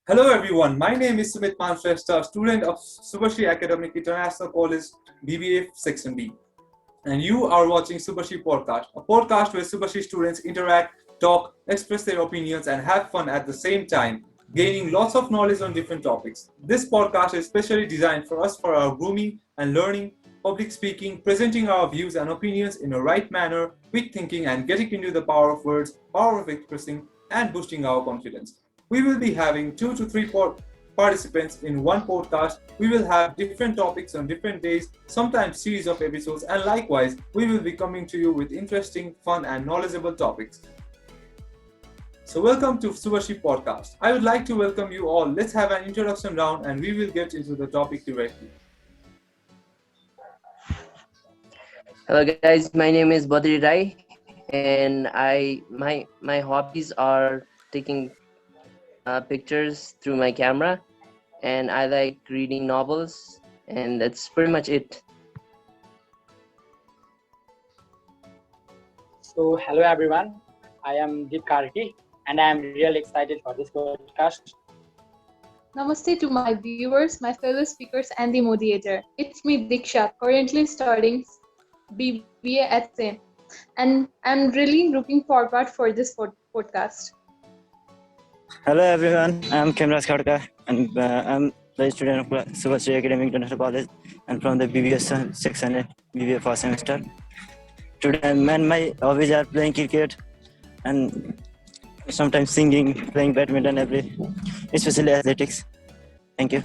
Hello everyone, my name is Sumit Shrestha, student of Shubhashree Academic International College BBA Section B. And you are watching Shubhashree Podcast, a podcast where Shubhashree students interact, talk, express their opinions and have fun at the same time, gaining lots of knowledge on different topics. This podcast is specially designed for us for our grooming and learning, public speaking, presenting our views and opinions in a right manner, quick thinking and getting into the power of words, power of expressing and boosting our confidence. We will be having 2 to 3 participants in one podcast. We will have different topics on different days, sometimes series of episodes, and likewise, we will be coming to you with interesting, fun, and knowledgeable topics. So welcome to Shubhashree Podcast. I would like to welcome you all. Let's have an introduction round and we will get into the topic directly. Hello guys, my name is Badri Rai and my hobbies are taking pictures through my camera, and I like reading novels, and that's pretty much it. So, hello everyone. I am Karki, and I am really excited for this podcast. Namaste to my viewers, my fellow speakers, and the moderator. It's me, Dikshya, currently studying BBA at SEM, and I'm really looking forward for this podcast. Hello everyone, I'm Karki and I'm the student of Shubhashree Academic International College and from the BBA section, BBA first semester. Today, my hobbies are playing cricket and sometimes singing, playing badminton, especially athletics. Thank you.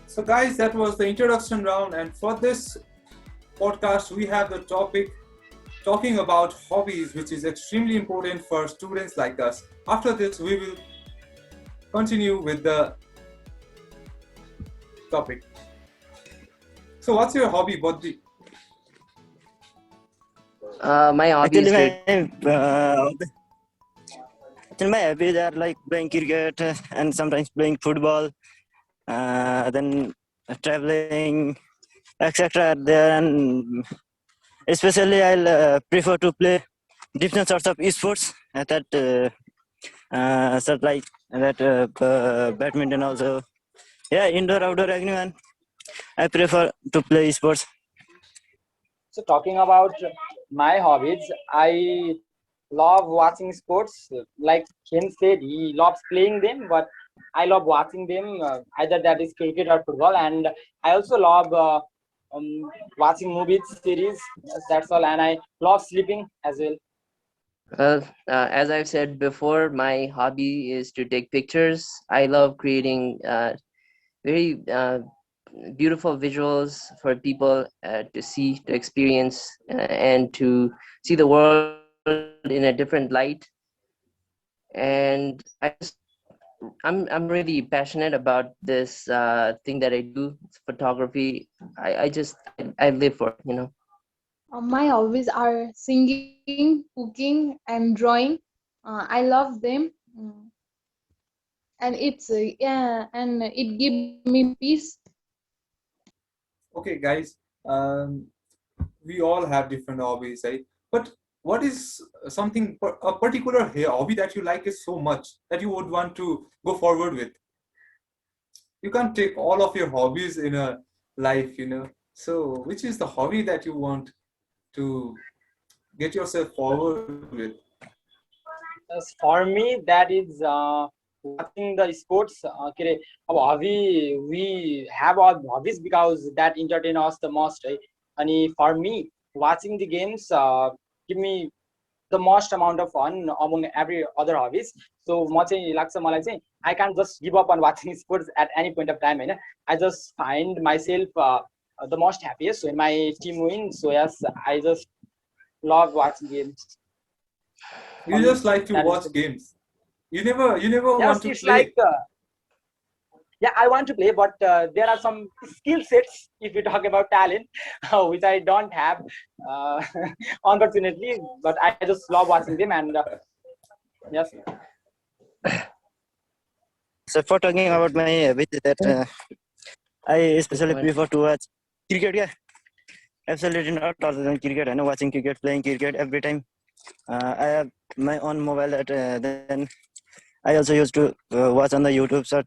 So guys, that was the introduction round, and for this podcast, we have the topic talking about hobbies, which is extremely important for students like us. After this, we will continue with the topic. So what's your hobby, Badri? My hobby is my hobbies are like playing cricket and sometimes playing football, then traveling, etc. There, and especially I'll prefer to play different sorts of esports sort like that badminton also. Yeah, indoor, outdoor, everyone. I prefer to play esports. So, talking about my hobbies, I love watching sports. Like Ken said, he loves playing them, but I love watching them, either that is cricket or football. And I also love watching movies, series. That's all. And I love sleeping as well. as I've said before, my hobby is to take pictures. I love creating very beautiful visuals for people to see, to experience, and to see the world in a different light. And I'm really passionate about this thing that I do, photography. I live for it. My hobbies are singing, cooking, and drawing. I love them, and it gives me peace. Okay, guys, we all have different hobbies, right? But what is a particular hobby that you like is so much that you would want to go forward with? You can't take all of your hobbies in a life, So, which is the hobby that you want to get yourself forward with? As for me, that is watching the sports. Hobby, we have all hobbies because that entertain us the most, right? And for me, watching the games give me the most amount of fun among every other hobbies. So म चाहिँ लाग्छ मलाई चाहिँ I can't just give up on watching sports at any point of time. I just find myself the most happiest when my team wins. So yes, I just love watching games. You just like to watch games. You never Yes, want to it's play. like yeah, I want to play, but there are some skill sets if you talk about talent, which I don't have, unfortunately. But I just love watching them, and yes. So for talking about my habit, that I especially prefer to watch cricket. Yeah, absolutely not other than cricket. I know watching cricket, playing cricket every time. I have my own mobile that then I also used to watch on the YouTube. So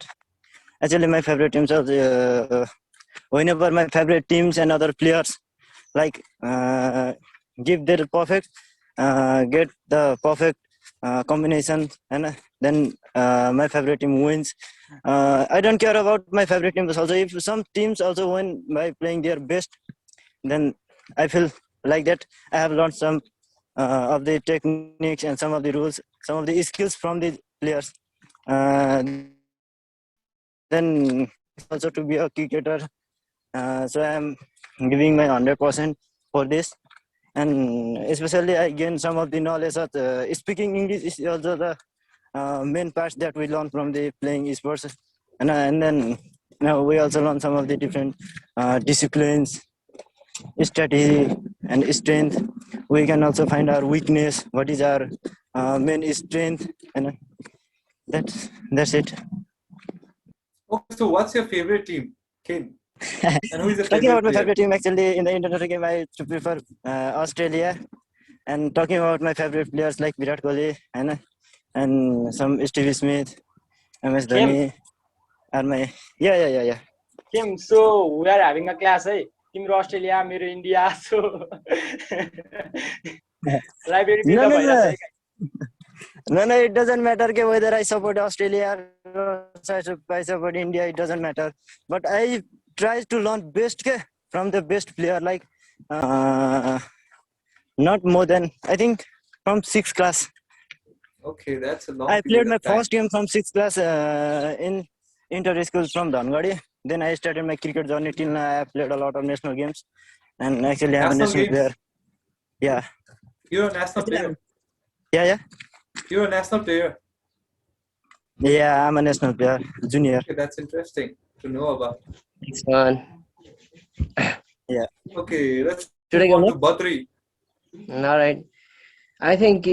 actually, my favorite teams are whenever my favorite teams and other players like give their perfect, get the perfect combination, and then my favorite team wins. I don't care about my favorite teams. Also, if some teams also win by playing their best, then I feel like that I have learned some of the techniques and some of the rules, some of the skills from the players. Then also to be a cricketer, so I'm giving my 100% for this, and especially I gain some of the knowledge of speaking English is also the main part that we learn from the playing sports, and then now we also learn some of the different disciplines, strategy, and strength. We can also find our weakness, what is our main strength, and that's it. Okay, so what's your favorite team, Ken? And who is your Talking favorite about my player? favorite team, actually, in the international game, I prefer Australia. And talking about my favorite players like Virat Kohli and some Steve Smith, MS Kim, Dhoni, are my yeah. Kim, so we are having a class, hey. तिम्रो Australia मेरो India so library No, build up no, भइरहेछ no, no. It doesn't matter whether I support Australia or I support India. It doesn't matter. But I try to learn best from the best player. Like not more than I think from sixth class. Okay, that's a long I period played my of time. first game from sixth class in inter school from Dhangadi. Then I started my cricket journey till now. I have played a lot of national games, and actually I'm a National national games? player. Yeah. You're a national player. Yeah. You're a national player. Yeah, I'm a national player, junior. Okay, that's interesting to know about. Thanks, man. Yeah. Okay, let's Should I move go on to Badri. All right. I think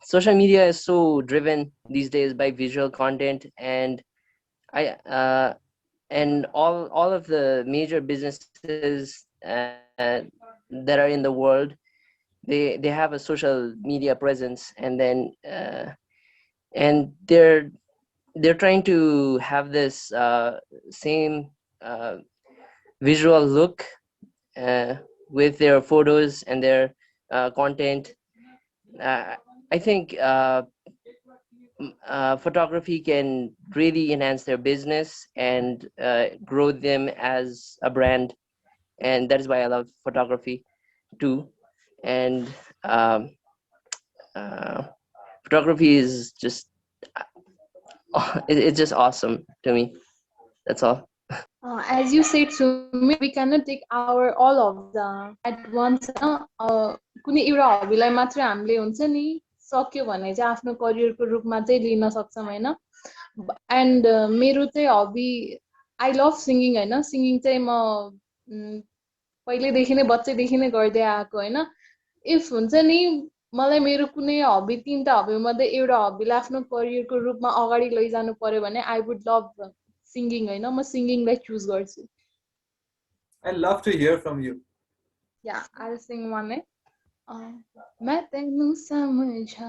social media is so driven these days by visual content, and and all of the major businesses that are in the world, they have a social media presence, and then and they're trying to have this same visual look with their photos and their content. I think photography can really enhance their business and grow them as a brand, and that is why I love photography too. And photography is just it's just awesome to me. That's all. As you said, Sumit, we cannot take our all of the at once. कुनै एउटा हबीलाई मात्रै हामीले हुन्छ नि सक्यो भने चाहिँ आफ्नो करियरको रूपमा चाहिँ लिन सक्छौँ हैन एन्ड मेरो चाहिँ हबी आई लभ सिङ्गिङ हैन सिङ्गिङ चाहिँ म पहिलेदेखि नै बच्चैदेखि नै गर्दै आएको हैन इफ हुन्छ नि मलाई मेरो कुनै हबी तीनटा हबी मध्ये एउटा हबीलाई आफ्नो करियरको रूपमा अगाडि लैजानु पर्यो भने आई वुड लभ सिङ्गिङ हैन म सिङ्गिङलाई चुज गर्छु I love to hear from you. या आई सिङ वान है मैं तेनू समझावांगी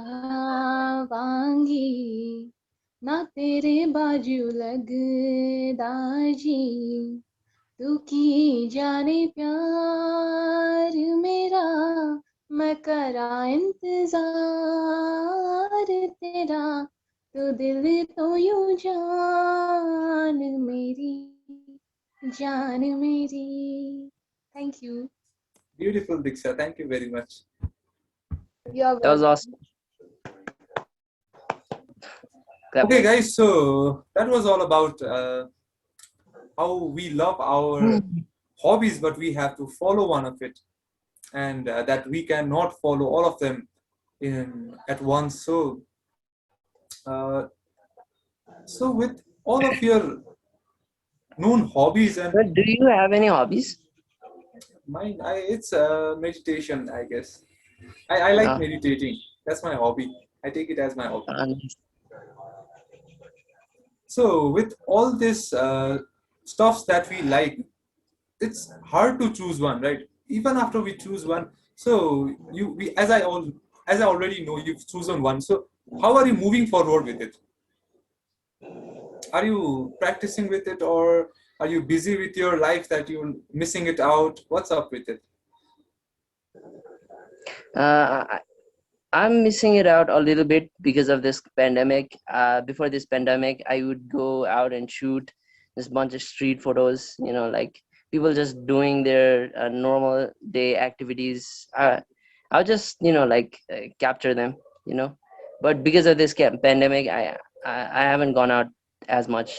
ना तेरे बाजू लगदा जी तू की जाने प्यार मेरा मैं करा इंतजार तेरा तू दिल तो यूं जान मेरी thank you Beautiful, Diksha. Thank you very much. That was awesome. Clap. Okay, guys, so that was all about how we love our hobbies, but we have to follow one of it, and that we cannot follow all of them at once. So with all of your known hobbies and But do you have any hobbies? mine, it's meditation, I guess. I like meditating. That's my hobby. I take it as my hobby. So with all this stuffs that we like, it's hard to choose one, right? Even after we choose one, so as I already know, you've chosen one. So how are you moving forward with it? Are you practicing with it, or are you busy with your life that you're missing it out? What's up with it? I, I'm missing it out a little bit because of this pandemic. Before this pandemic, I would go out and shoot this bunch of street photos, like people just doing their normal day activities. I'll just, capture them, you know. But because of this pandemic, I haven't gone out as much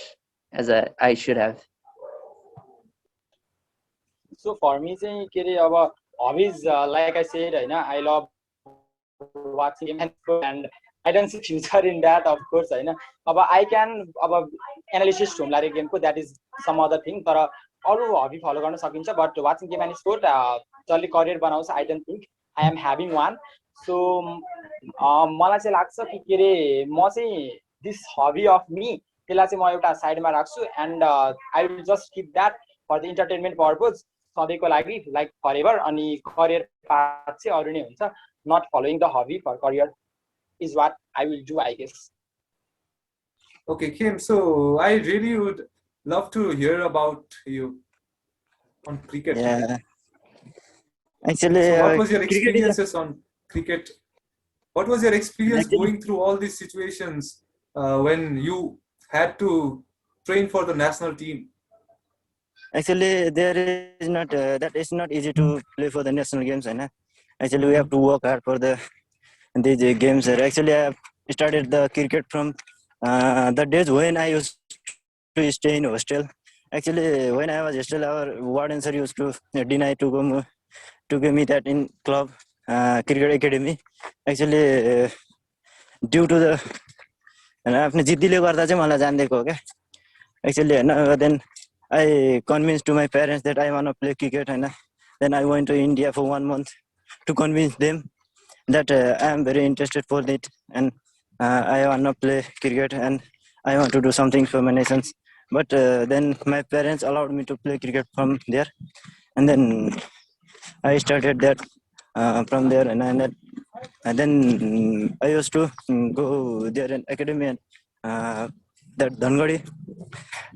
as I should have. So for me चाहिँ के अरे अब hobbies like I said होइन I love watching game and I don't see future in that of course होइन अब I can अब analysis ढुम्ला रे गेमको that is some other thing तर अरू hobby follow गर्न सकिन्छ but watching game and sport जसले करियर बनाउँछ I don't think I am having one so मलाई चाहिँ लाग्छ कि के अरे म चाहिँ this hobby of me त्यसलाई चाहिँ म एउटा साइडमा राख्छु and I will just keep that for the entertainment purpose सधैँको लागि like forever अनि करियर पाथ चाहिँ अरू नै हुन्छ not following the hobby for career is what I will do I guess. Okay, Kim, so I really would love to hear about you on cricket. Yeah. Actually, So what was your cricket is experiences on cricket? What was your experience Actually- going through all these situations when you had to train for the national team? actually there is not that is not easy to play for the national games, right? Actually, we have to work hard for these games. Actually, I have started the cricket from the days when I used to stay in hostel. Actually, when I was hostel, our warden sir used to deny to give me that in club cricket academy. Actually, due to the आफ्नो जिद्दीले गर्दा चाहिँ मलाई जान्दिएको हो क्या actually होइन then I convinced to my parents that I want to play cricket and then I went to India for 1 month to convince them that I am very interested for it and I want to play cricket and I want to do something for my nations. But then my parents allowed me to play cricket from there and then I started that from there and then I used to go there in academy and that Dhangadi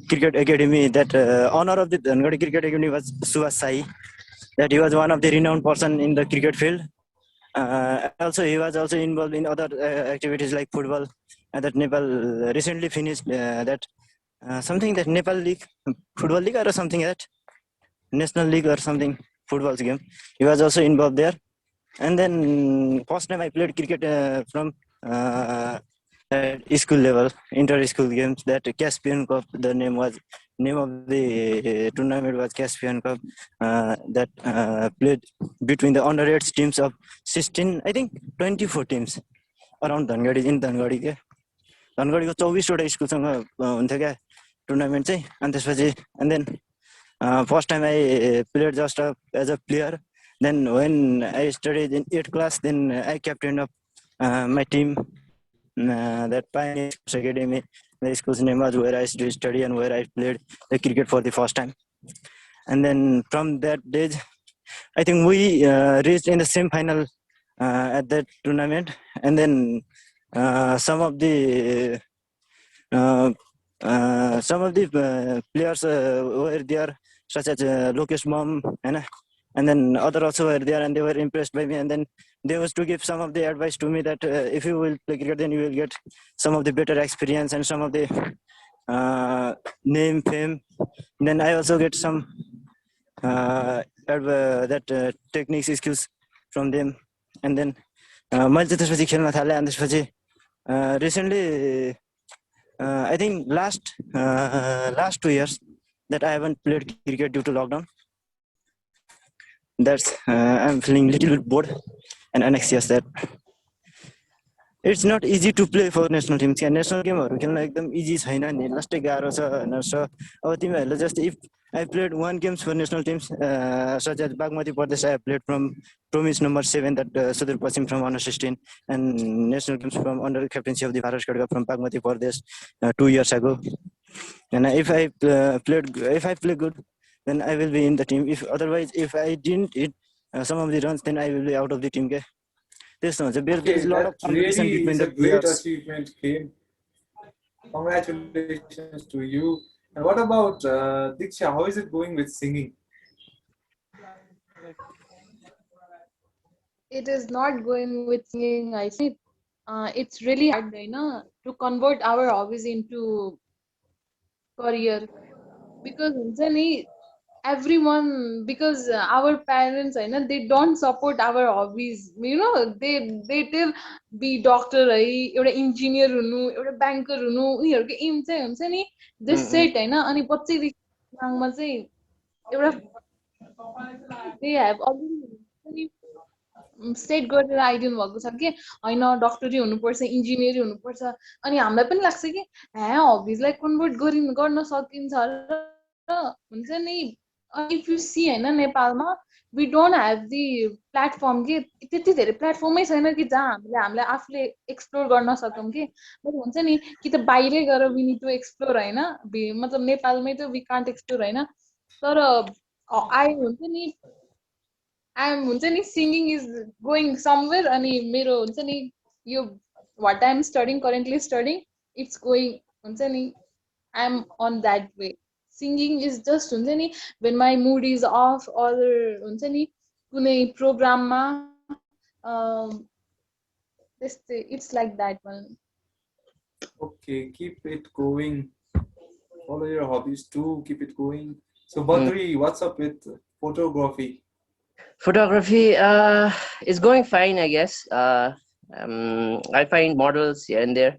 Cricket Academy, that honor of the Dhangadi Cricket Academy was Shubhashree, that he was one of the renowned person in the cricket field. Also, he was also involved in other activities like football. That Nepal recently finished that something that Nepal League, Football League or something that National League or something football game. He was also involved there. And then first time I played cricket from school level, inter-school games. That Caspian Cup, the name of the tournament was Caspian Cup. That played between the underage teams of 16, I think 24 teams around Dhangadi in Dhangadi के धनगढीको 24वटा स्कुलसँग हुन्थ्यो क्या tournament चाहिँ अनि त्यसपछि and then first time I played जस्ट as a player then when I studied in 8th class then I captained of my team that Pioneer Academy. The school's name was where I used to study and where I played the cricket for the first time. And then from that day, I think we reached in the semi-final at that tournament. And then some of the players were there, such as Lokesh Mom, and then other also were there, and they were impressed by me. And then they was to give some of the advice to me that if you will play cricket, then you will get some of the better experience and some of the name, fame. Then I also get some techniques, skills from them. And then मैले चाहिँ त्यसपछि खेल्न थालेँ अनि त्यसपछि recently I think last 2 years that I haven't played cricket due to lockdown. That's I'm feeling a little bit bored and anxious that it's not easy to play for national teams. National gameहरू खेल्न एकदम easy छैन नि, लास्टै गाह्रो छ भनेर छ। अब तिमीहरूले जस्तै if I played 1 games for national teams such as Bagmati Pradesh, I played from province number 7 that Sudur Pasim from under 16 and national games from under captaincy of the Bharat Kadka from Bagmati Pradesh 2 years ago. And if I play good, then I will be in the team. If otherwise, if I didn't hit some of the runs, then I will be out of the team. त्यस्तो हुन्छ there Okay, is a lot of that competition really between is the a great players. achievement, Kim. Congratulations to you. And what about Diksha? How is it going with singing? It is not going with singing. I think it's really hard, to convert our hobbies into career because हुन्छ नि everyone because our parents they don't support our hobbies, they tell be doctor है एउटा engineer हुनु एउटा banker हुनु उनीहरूको M चाहिँ हुन्छ नि जस्ट Mm-mm. सेट होइन अनि बच्चैदेखि दिमागमा चाहिँ एउटा they have already सेट गरेर आइदिनु भएको छ कि होइन डक्टरै हुनुपर्छ इन्जिनियरै हुनुपर्छ अनि हामीलाई पनि लाग्छ कि हबिजलाई कन्भर्ट गर्न सकिन्छ र हुन्छ नि इफ यु सी होइन नेपालमा we don't have the platform कि त्यति धेरै प्लेटफर्मै छैन कि जहाँ हामीलाई आफूले एक्सप्लोर गर्न सकौँ कि हुन्छ नि कि त बाहिरै गएर वी निड टु एक्सप्लोर होइन मतलब नेपालमै त वी कान्ट एक्सप्लोर होइन तर आई हुन्छ नि हुन्छ नि सिङ्गिङ इज गोइङ समवेयर अनि मेरो हुन्छ नि यो what I am studying currently studying it's going हुन्छ नि I am on that way singing is just हुन्छ नि वेन माई मुड इज अफ अदर हुन्छ नि कुनै प्रोग्राममा त्यस्तै it's like that one Okay, keep it going. Follow your hobbies too. Keep it going. So, Badri, what's up with photography? Photography is going fine, I guess. I find models here and there.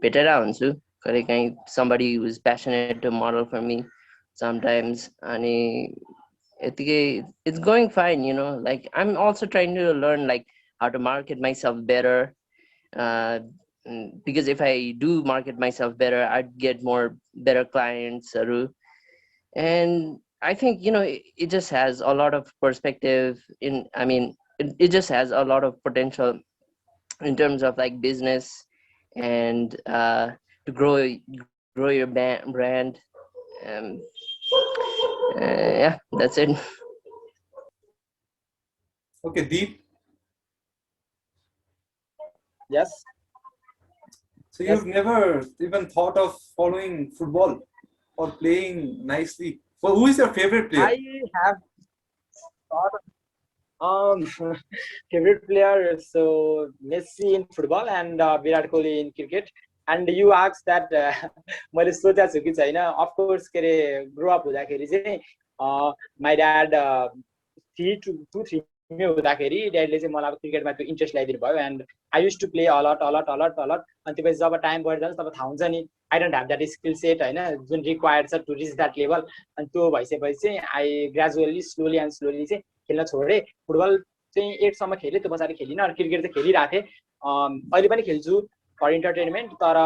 Better hunchu. Somebody who is passionate to model for me sometimes. And it's going fine, like I'm also trying to learn like how to market myself better. Because if I do market myself better, I'd get more better clients. And I think it just has a lot of perspective it just has a lot of potential in terms of like business and to grow your brand. Yeah, that's it. Okay, Deep. Yes. So you've never even thought of following football or playing nicely? Well, who is your favorite player? I have thought favorite player, so Messi in football and Virat Kohli in cricket. And you asked that मैले सोचेको छु कि छैन of course के अरे grow up हुँदाखेरि चाहिँ my dad 3 मै हुँदाखेरि ड्याडले चाहिँ मलाई क्रिकेटमा त्यो इन्ट्रेस्ट ल्याइदिनु भयो and I used to play a lot अनि त्यसपछि जब टाइम बढ्दै जान्छ तब थाहा हुन्छ नि आई don't have that skill set होइन जुन रिक्वायर्ड छ टु रिच द्याट लेभल अनि त्यो भइसकेपछि चाहिँ आई ग्रेजुअली स्लोली चाहिँ खेल्न छोडेँ फुटबल चाहिँ 8 सम्म खेलेँ त्यो पछाडि खेलिनँ अनि क्रिकेट चाहिँ खेलिरहेको थिएँ अहिले पनि खेल्छु फर इन्टरटेनमेन्ट तर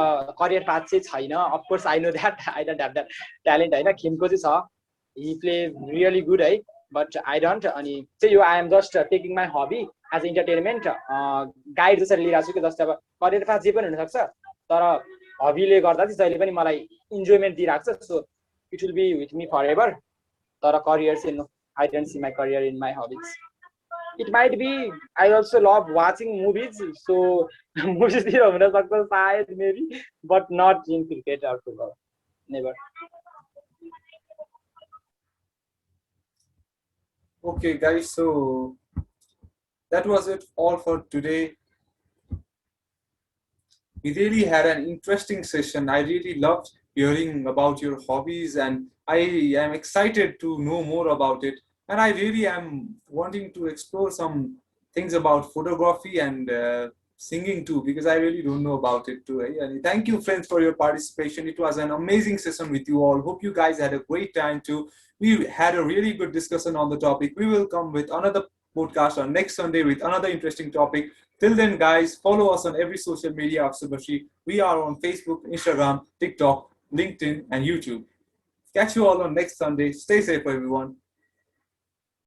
करियर पाथ चाहिँ छैन of course I know that I don't have that talent होइन खेमको चाहिँ छ हि प्ले रियली गुड है बट आई डोन्ट अनि चाहिँ यो I am just taking my hobby as entertainment guide जसरी लिइरहेको छु कि जस्तै अब करियर पाथ जे पनि हुनसक्छ तर हबीले गर्दा चाहिँ जहिले पनि मलाई इन्जोयमेन्ट दिइरहेको छ so it will be with me for ever तर करियर चाहिँ I don't see my career in my hobbies it might be I also love watching movies so movies here huna sakcha sayad maybe but not in cricket or football never. Okay guys, so that was it all for today. We really had an interesting session. I really loved hearing about your hobbies and I am excited to know more about it. And I really am wanting to explore some things about photography and singing too, because I really don't know about it too. And thank you, friends, for your participation. It was an amazing session with you all. Hope you guys had a great time too. We had a really good discussion on the topic. We will come with another podcast on next Sunday with another interesting topic. Till then, guys, follow us on every social media of Shubhashree. We are on Facebook, Instagram, TikTok, LinkedIn, and YouTube. Catch you all on next Sunday. Stay safe, everyone.